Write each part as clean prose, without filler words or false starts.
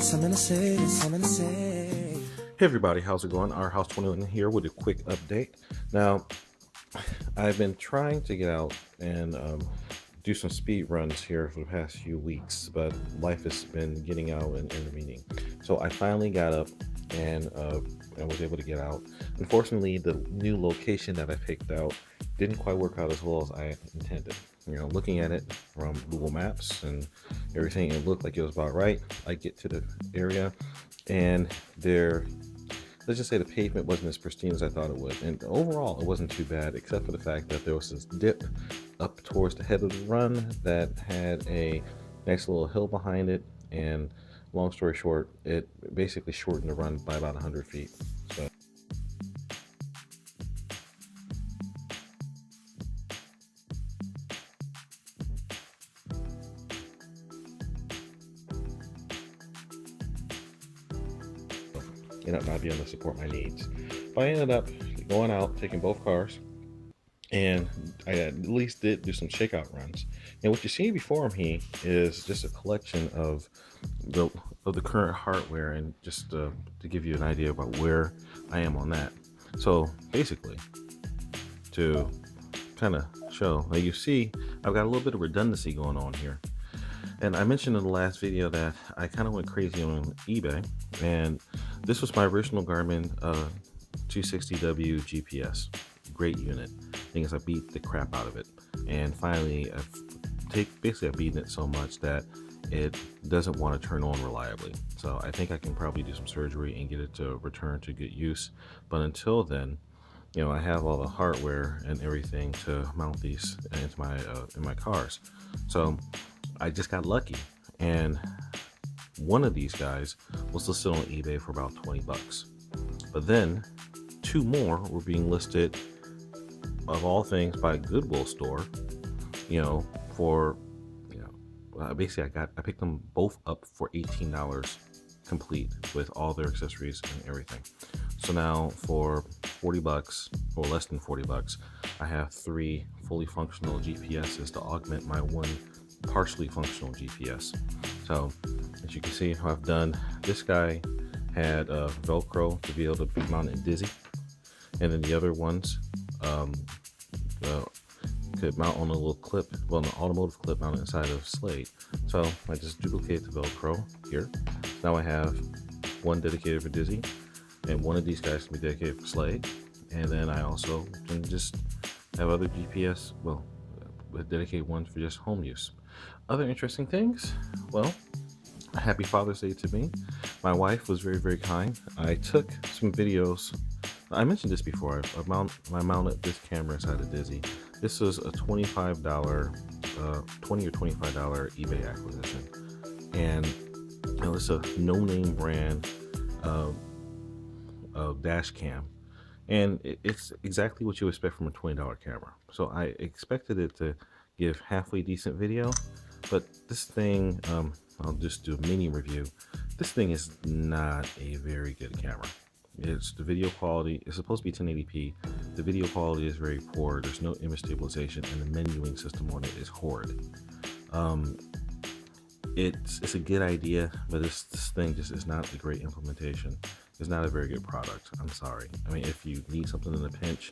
Hey everybody, how's it going? Our House 21 here with a quick update. Now, I've been trying to get out and do some speed runs here for the past few weeks, but life has been getting out and intervening. So I finally got up and was able to get out. Unfortunately, the new location that I picked out didn't quite work out as well as I intended. You know, looking at it from Google Maps and everything, it looked like it was about right. I get to the area and let's just say the pavement wasn't as pristine as I thought it would. And overall, it wasn't too bad, except for the fact that there was this dip up towards the head of the run that had a nice little hill behind it. And long story short, it basically shortened the run by about 100 feet. So ended up not being able to support my needs. But I ended up going out, taking both cars, and I at least did do some shakeout runs. And what you see before me is just a collection of the current hardware, and just to give you an idea about where I am on that. So basically, to kind of show, like you see, I've got a little bit of redundancy going on here. And I mentioned in the last video that I kind of went crazy on eBay, and this was my original Garmin 260W GPS. Great unit. Thing is, I beat the crap out of it, and finally I've beaten it so much that it doesn't want to turn on reliably. So I think I can probably do some surgery and get it to return to good use. But until then, you know, I have all the hardware and everything to mount these into my in my cars. So I just got lucky, and one of these guys was listed on eBay for about 20 bucks. But then two more were being listed, of all things, by a Goodwill store, you know, for, basically I picked them both up for $18 complete with all their accessories and everything. So now for 40 bucks or less than 40 bucks, I have 3 fully functional GPSs to augment my one partially functional GPS. So as you can see, I've done, this guy had Velcro to be able to be mounted in Dizzy, and then the other ones could mount on a little clip, well, an automotive clip mounted inside of Slade. So I just duplicate the Velcro here. Now I have one dedicated for Dizzy, and one of these guys can be dedicated for Slade, and then I also can just have other GPS, well, dedicate one for just home use. Other interesting things, well, happy Father's Day to me. My wife was very, very kind. I took some videos. I mentioned this before. I mounted this camera inside of Dizzy. This was a $25, $20 or $25 eBay acquisition, and it's a no-name brand dash cam, and it's exactly what you expect from a $20 camera. So I expected it to give halfway decent video, but this thing, I'll just do a mini review. This thing is not a very good camera. It's the video quality, it's supposed to be 1080p. The video quality is very poor. There's no image stabilization, and the menuing system on it is horrid. It's a good idea, but this thing just is not a great implementation. It's not a very good product. I'm sorry. I mean, if you need something in a pinch,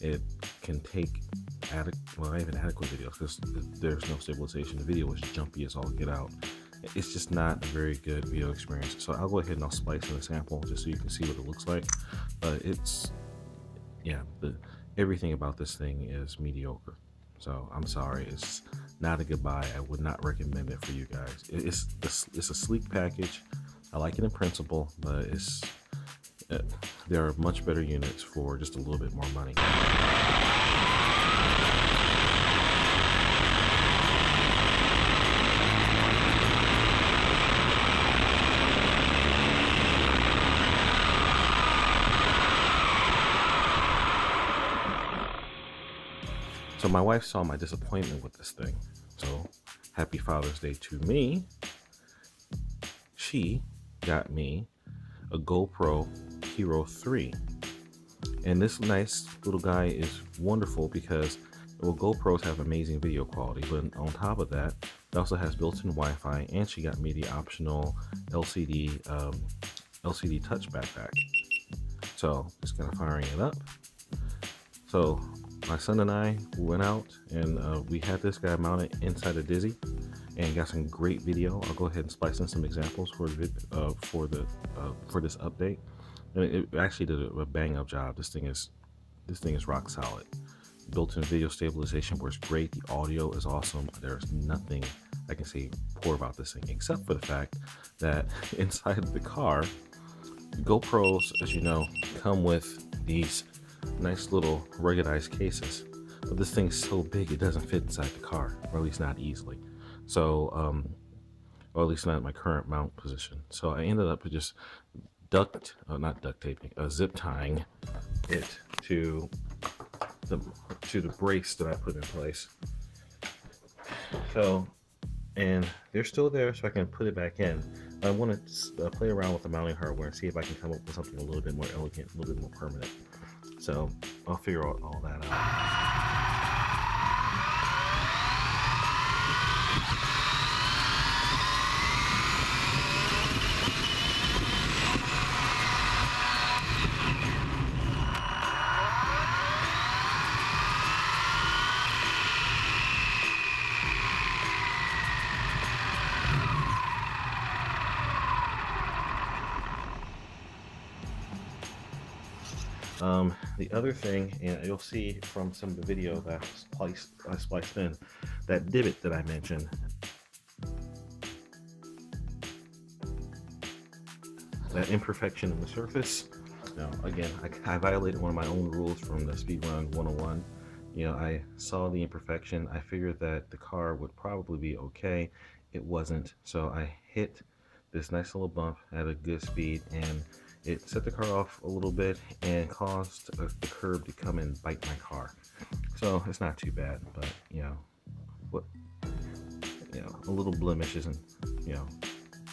it can take not even adequate videos, because there's no stabilization. The video is jumpy as all get out. It's just not a very good video experience. So I'll go ahead and I'll splice in a sample just so you can see what it looks like. But it's, yeah, everything about this thing is mediocre. So I'm sorry, it's not a good buy. I would not recommend it for you guys. It's a sleek package. I like it in principle, but there are much better units for just a little bit more money. So my wife saw my disappointment with this thing. So happy Father's Day to me. She got me a GoPro Hero 3. And this nice little guy is wonderful because Well, GoPros have amazing video quality, but on top of that, it also has built-in Wi-Fi, and she got me the optional LCD touch backpack. So just kind of firing it up. So my son and I went out and we had this guy mounted inside a Dizzy and got some great video. I'll go ahead and splice in some examples for this update. And it actually did a bang up job. This thing is rock solid. Built-in video stabilization works great. The audio is awesome. There's nothing I can say poor about this thing, except for the fact that inside the car, GoPros, as you know, come with these nice little ruggedized cases. But this thing's so big it doesn't fit inside the car, or at least not easily. So, or at least not at my current mount position. So I ended up just zip tying it to the brace that I put in place. So, and they're still there, so I can put it back in. I want to play around with the mounting hardware and see if I can come up with something a little bit more elegant, a little bit more permanent. So I'll figure out all that out. The other thing, and you'll see from some of the video that I spliced in, that divot that I mentioned. That imperfection in the surface. Now, again, I violated one of my own rules from the Speedrun 101. You know, I saw the imperfection. I figured that the car would probably be okay. It wasn't. So I hit this nice little bump at a good speed, and it set the car off a little bit and caused the curb to come and bite my car. So it's not too bad, but a little blemish isn't,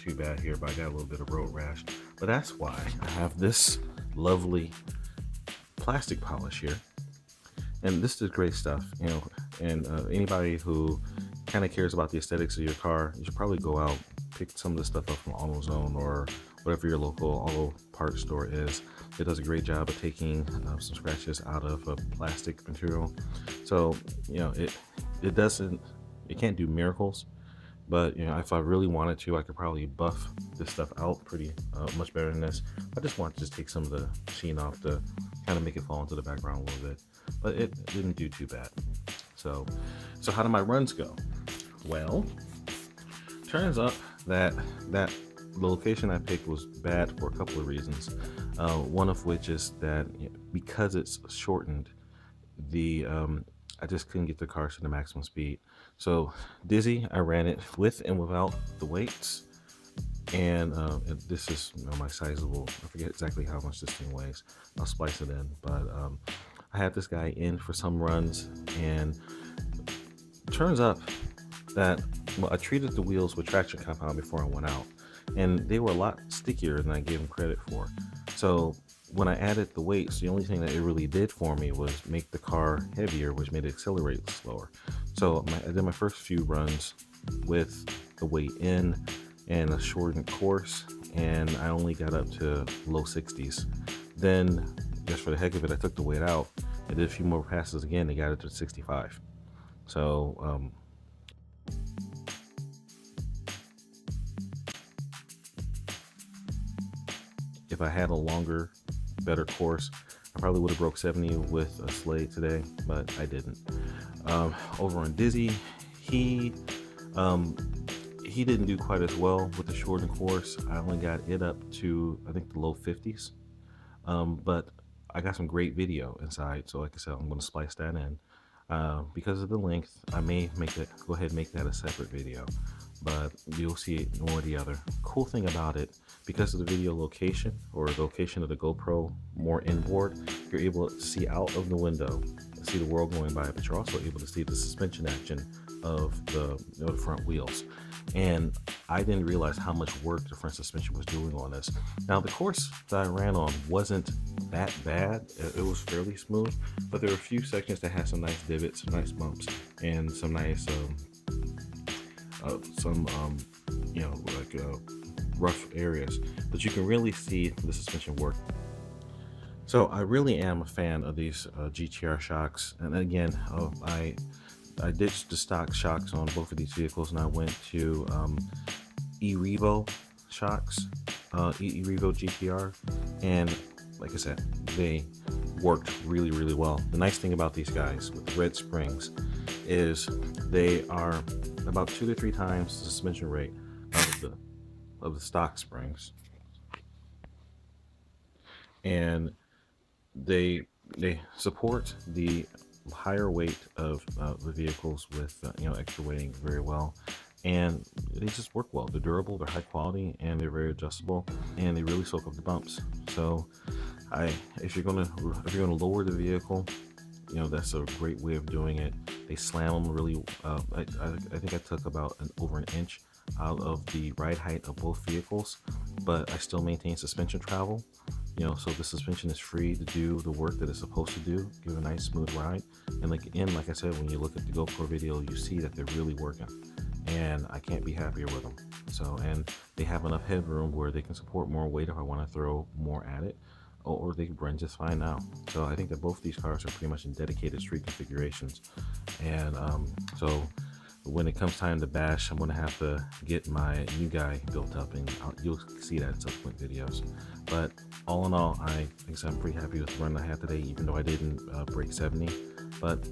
too bad here, but I got a little bit of road rash. But that's why I have this lovely plastic polish here. And this is great stuff, and anybody who kind of cares about the aesthetics of your car, you should probably go out, pick some of this stuff up from AutoZone or whatever your local auto parts store is. It does a great job of taking some scratches out of a plastic material. So, it can't do miracles, but if I really wanted to, I could probably buff this stuff out pretty much better than this. I just want to just take some of the sheen off to kind of make it fall into the background a little bit, but it didn't do too bad. So how do my runs go? Well, turns up that the location I picked was bad for a couple of reasons. One of which is that because it's shortened, I just couldn't get the car to the maximum speed. So Dizzy, I ran it with and without the weights, and this is my sizable. I forget exactly how much this thing weighs. I'll splice it in, but I had this guy in for some runs, and turns up that I treated the wheels with traction compound before I went out, and they were a lot stickier than I gave them credit for. So when I added the weights, the only thing that it really did for me was make the car heavier, which made it accelerate slower. So I did my first few runs with the weight in and a shortened course, and I only got up to low 60s. Then, just for the heck of it, I took the weight out. I did a few more passes again and got it to 65. So if I had a longer, better course, I probably would have broke 70 with a Slade today, but I didn't. Over on Dizzy, he didn't do quite as well with the shortened course. I only got it up to, I think, the low 50s. But I got some great video inside, so like I said, I'm going to splice that in. Because of the length, I may go ahead and make that a separate video, but you'll see it one or the other. Cool thing about it, because of the video location or the location of the GoPro more inboard, you're able to see out of the window, to see the world going by, but you're also able to see the suspension action of the, the front wheels. And I didn't realize how much work the front suspension was doing on this. Now, the course that I ran on wasn't that bad. It was fairly smooth, but there were a few sections that had some nice divots, some nice bumps, and some nice, rough areas. But you can really see the suspension work. So I really am a fan of these GTR shocks. And again, I ditched the stock shocks on both of these vehicles, and I went to E-Revo shocks, E-Revo GTR, and like I said, they worked really, really well. The nice thing about these guys with the red springs is they are about 2 to 3 times the suspension rate of the stock springs, and they support the higher weight of the vehicles with extra weighting very well, and they just work well. They're durable, they're high quality, and they're very adjustable, and they really soak up the bumps. So if you're gonna lower the vehicle, that's a great way of doing it. They slam them really. I think I took about over an inch out of the ride height of both vehicles, but I still maintain suspension travel. So the suspension is free to do the work that it's supposed to do, give a nice smooth ride. And like I said, when you look at the GoPro video, you see that they're really working, and I can't be happier with them. So, and they have enough headroom where they can support more weight if I want to throw more at it, or they can run just fine now. So I think that both these cars are pretty much in dedicated street configurations. And so when it comes time to bash, I'm going to have to get my new guy built up, and you'll see that in subsequent videos. But all in all, I'm pretty happy with the run I had today, even though I didn't break 70. But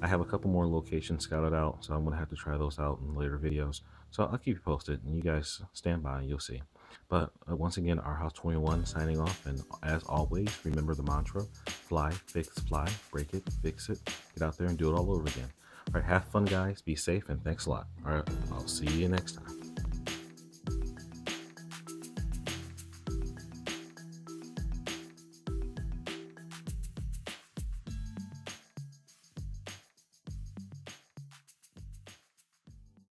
I have a couple more locations scouted out, so I'm going to have to try those out in later videos. So I'll keep you posted, and you guys stand by and you'll see. But once again, Our House 21 signing off, and as always, remember the mantra: fly, fix, fly, break it, fix it, get out there and do it all over again. All right, have fun, guys, be safe, and thanks a lot. All right, I'll see you next time.